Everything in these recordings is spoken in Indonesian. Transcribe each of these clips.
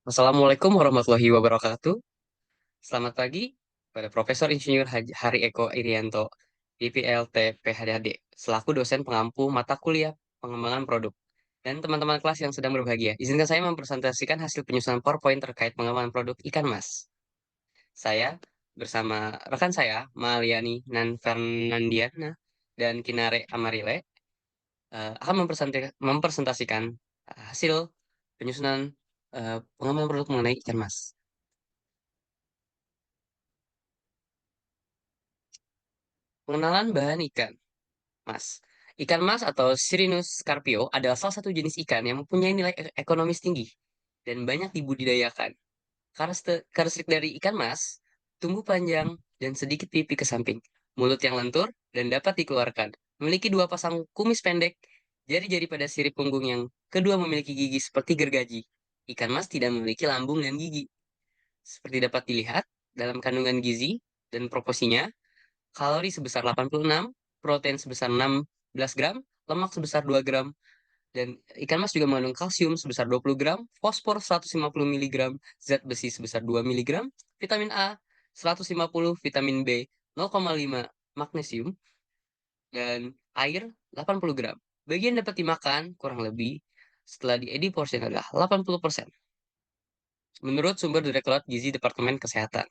Assalamualaikum warahmatullahi wabarakatuh. Selamat pagi pada Profesor Insinyur Haji Hari Eko Irianto, DPLT PhD, selaku dosen pengampu mata kuliah pengembangan produk. Dan teman-teman kelas yang sedang berbahagia, izinkan saya mempresentasikan hasil penyusunan PowerPoint terkait pengembangan produk ikan mas. Saya bersama rekan saya, Maliani Nan Fernandiana dan Kinare Amarile, akan mempresentasikan hasil penyusunan pengembangan produk mengenai ikan mas. Pengenalan bahan ikan, mas. Ikan mas atau Sirinus scarpio adalah salah satu jenis ikan yang mempunyai nilai ekonomis tinggi dan banyak dibudidayakan. Karakteristik dari ikan mas, tumbuh panjang dan sedikit pipi ke samping, mulut yang lentur dan dapat dikeluarkan, memiliki dua pasang kumis pendek, jari-jari pada sirip punggung yang kedua memiliki gigi seperti gergaji. Ikan mas tidak memiliki lambung dan gigi. Seperti dapat dilihat dalam kandungan gizi dan proporsinya, kalori sebesar 86, protein sebesar 16 gram, lemak sebesar 2 gram, dan ikan mas juga mengandung kalsium sebesar 20 gram, fosfor 150 miligram, zat besi sebesar 2 miligram, vitamin A 150, vitamin B 0,5, magnesium, dan air 80 gram. Bagian dapat dimakan kurang lebih setelah diedit porsi adalah 80%. Menurut sumber Direktorat Gizi Departemen Kesehatan.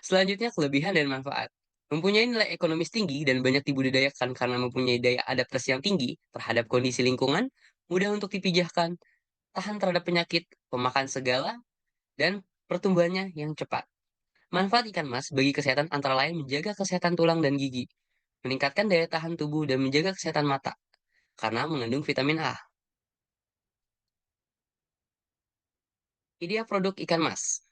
Selanjutnya, kelebihan dan manfaat. Mempunyai nilai ekonomis tinggi dan banyak dibudidayakan karena mempunyai daya adaptasi yang tinggi terhadap kondisi lingkungan, mudah untuk dipijahkan, tahan terhadap penyakit, pemakan segala, dan pertumbuhannya yang cepat. Manfaat ikan mas bagi kesehatan antara lain menjaga kesehatan tulang dan gigi, meningkatkan daya tahan tubuh dan menjaga kesehatan mata, karena mengandung vitamin A. Ideal produk ikan mas.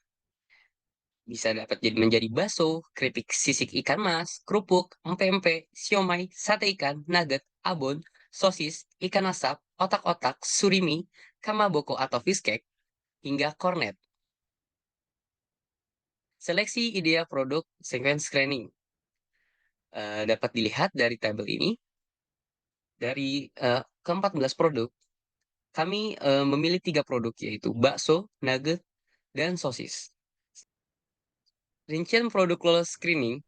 Bisa dapat jadi menjadi bakso, keripik sisik ikan mas, kerupuk, empek-empek, siomay, sate ikan, nugget, abon, sosis, ikan asap, otak-otak, surimi, kamaboko atau fish cake, hingga kornet. Seleksi ideal produk sequence screening dapat dilihat dari tabel ini. Dari ke-14 produk, kami memilih 3 produk yaitu bakso, nugget, dan sosis. Rincian produk lolos screening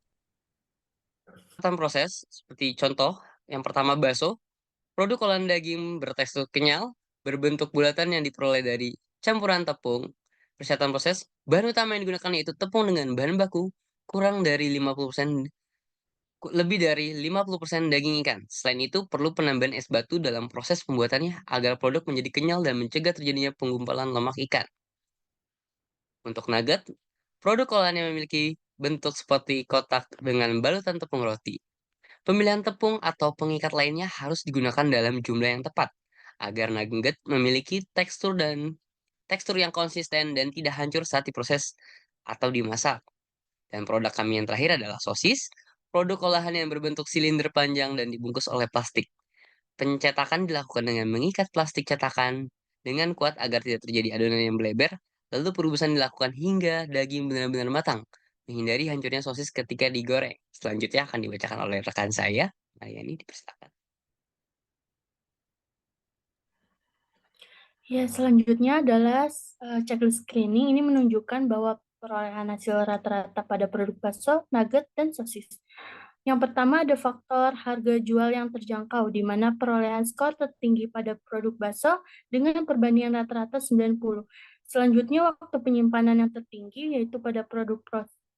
tentang proses seperti contoh, yang pertama bakso. Produk olahan daging bertekstur kenyal, berbentuk bulatan yang diperoleh dari campuran tepung. Persyaratan proses, bahan utama yang digunakan yaitu tepung dengan bahan baku kurang dari 50%, lebih dari 50% daging ikan. Selain itu, perlu penambahan es batu dalam proses pembuatannya agar produk menjadi kenyal dan mencegah terjadinya penggumpalan lemak ikan. Untuk nugget, produk olahan yang memiliki bentuk seperti kotak dengan balutan tepung roti. Pemilihan tepung atau pengikat lainnya harus digunakan dalam jumlah yang tepat agar nugget memiliki tekstur yang konsisten dan tidak hancur saat diproses atau dimasak. Dan produk kami yang terakhir adalah sosis, produk olahan yang berbentuk silinder panjang dan dibungkus oleh plastik. Pencetakan dilakukan dengan mengikat plastik cetakan dengan kuat agar tidak terjadi adonan yang melebar, lalu perebusan dilakukan hingga daging benar-benar matang, menghindari hancurnya sosis ketika digoreng. Selanjutnya akan dibacakan oleh rekan saya. Nah, ya ini dipersilakan. Ya, selanjutnya adalah checklist screening. Ini menunjukkan bahwa perolehan hasil rata-rata pada produk bakso, nugget, dan sosis. Yang pertama ada faktor harga jual yang terjangkau, di mana perolehan skor tertinggi pada produk bakso dengan perbandingan rata-rata 90. Selanjutnya waktu penyimpanan yang tertinggi yaitu pada produk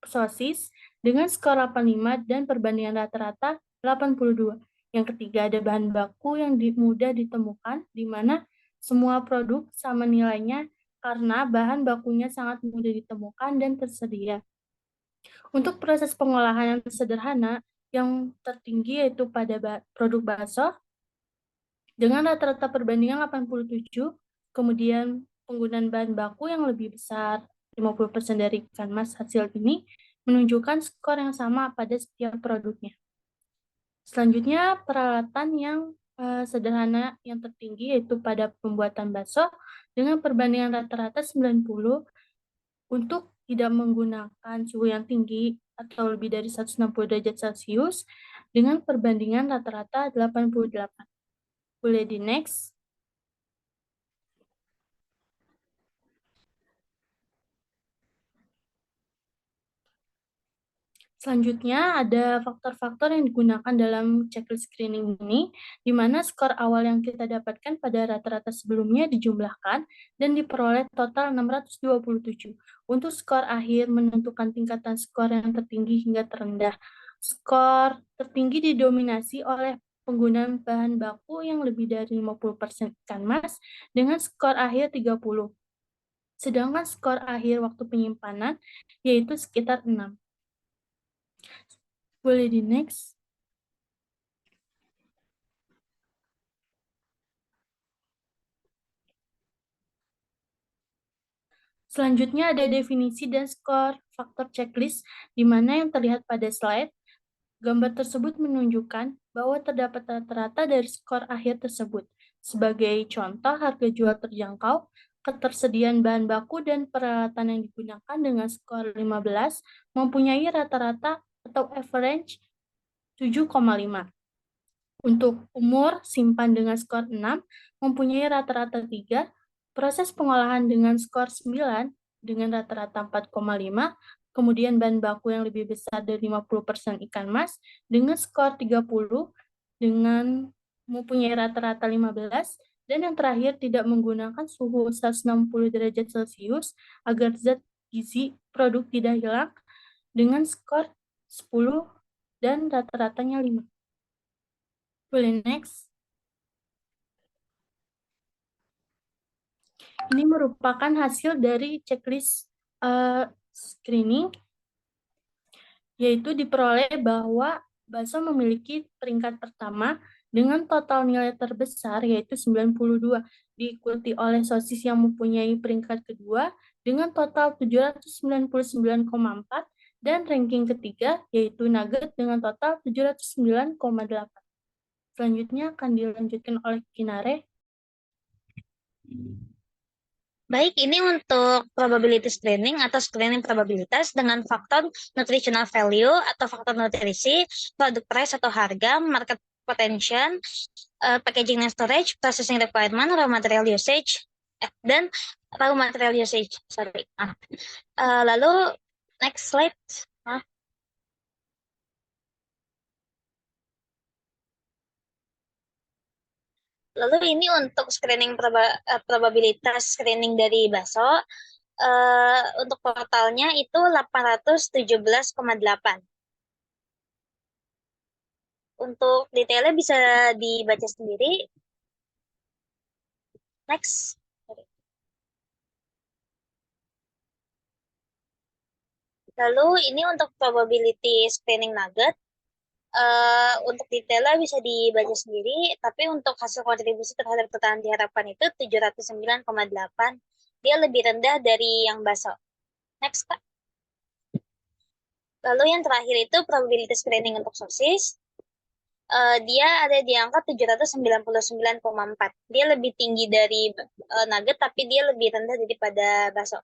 sosis dengan skor 85 dan perbandingan rata-rata 82. Yang ketiga ada bahan baku yang mudah ditemukan, di mana semua produk sama nilainya karena bahan bakunya sangat mudah ditemukan dan tersedia. Untuk proses pengolahan yang sederhana, yang tertinggi yaitu pada produk bakso dengan rata-rata perbandingan 87, kemudian penggunaan bahan baku yang lebih besar 50% dari ikan mas hasil ini menunjukkan skor yang sama pada setiap produknya. Selanjutnya peralatan yang sederhana yang tertinggi yaitu pada pembuatan bakso dengan perbandingan rata-rata 90 untuk tidak menggunakan suhu yang tinggi atau lebih dari 160 derajat Celcius dengan perbandingan rata-rata 88. Boleh di next. Selanjutnya ada faktor-faktor yang digunakan dalam checklist screening ini, di mana skor awal yang kita dapatkan pada rata-rata sebelumnya dijumlahkan dan diperoleh total 627. Untuk skor akhir menentukan tingkatan skor yang tertinggi hingga terendah. Skor tertinggi didominasi oleh penggunaan bahan baku yang lebih dari 50% ikan mas dengan skor akhir 30. Sedangkan skor akhir waktu penyimpanan yaitu sekitar 6. Boleh di next. Selanjutnya ada definisi dan skor faktor checklist, di mana yang terlihat pada slide. Gambar tersebut menunjukkan bahwa terdapat rata-rata dari skor akhir tersebut. Sebagai contoh, harga jual terjangkau, ketersediaan bahan baku, dan peralatan yang digunakan dengan skor 15 mempunyai rata-rata atau average 7,5. Untuk umur, simpan dengan skor 6 mempunyai rata-rata 3, proses pengolahan dengan skor 9 dengan rata-rata 4,5, kemudian bahan baku yang lebih besar dari 50% ikan mas dengan skor 30 dengan mempunyai rata-rata 15, dan yang terakhir tidak menggunakan suhu 160 derajat Celcius agar zat gizi produk tidak hilang dengan skor 10 dan rata-ratanya 5. Boleh next. Ini merupakan hasil dari checklist screening, yaitu diperoleh bahwa bakso memiliki peringkat pertama dengan total nilai terbesar yaitu 92, diikuti oleh sosis yang mempunyai peringkat kedua dengan total 799,4, dan ranking ketiga yaitu nugget dengan total 709,8. Selanjutnya akan dilanjutkan oleh Kinare. Baik, ini untuk probability screening atau screening probabilitas dengan faktor nutritional value atau faktor nutrisi, product price atau harga, market potential, packaging and storage, processing requirement, raw material usage, dan raw material usage. Sorry. Lalu next slide. Lalu ini untuk screening probabilitas screening dari bakso. Untuk totalnya itu 817,8. Untuk detailnya bisa dibaca sendiri. Next. Lalu ini untuk probability screening nugget. Untuk detailnya bisa dibaca sendiri, tapi untuk hasil kontribusi terhadap ketahanan diharapkan itu 709,8. Dia lebih rendah dari yang bakso. Next, Kak. Lalu yang terakhir itu probability screening untuk sosis. Dia ada di angka 799,4. Dia lebih tinggi dari nugget, tapi dia lebih rendah daripada bakso.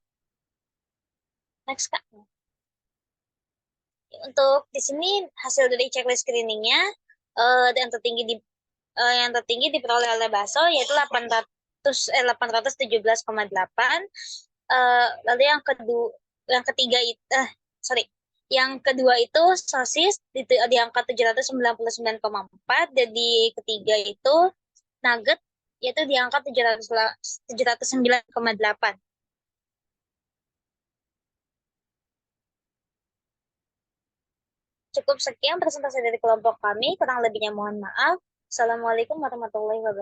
Next, Kak. Untuk di sini hasil dari checklist screeningnya yang tertinggi diperoleh oleh bakso yaitu 817,8. Lalu yang kedua itu sosis di angka 799,4, dan di ketiga itu nugget yaitu di angka 709,8. Cukup sekian presentasi dari kelompok kami, kurang lebihnya mohon maaf. Assalamualaikum warahmatullahi wabarakatuh.